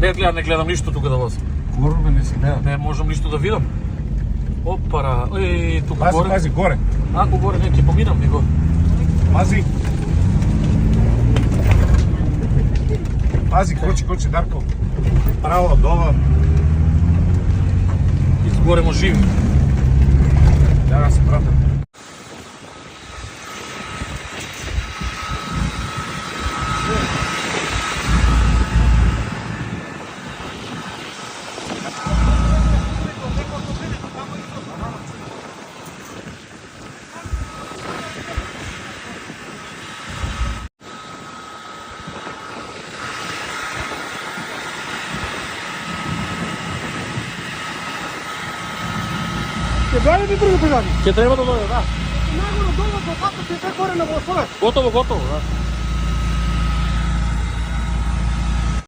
Не гледам ништо тука да возам. Корбе не си гледам. Не можам ништо да видам. Опара, тука горе. Пази, горе. Ако горе неќе поминам него. Пази. Пази, кочи, Дарко. Право, долу. Изгоре мо живи. Да се пратам. Ќе дојде ли други пожари? Ќе треба да дојде, да. Најгоре долу до патот е горе на власове. Готово, да.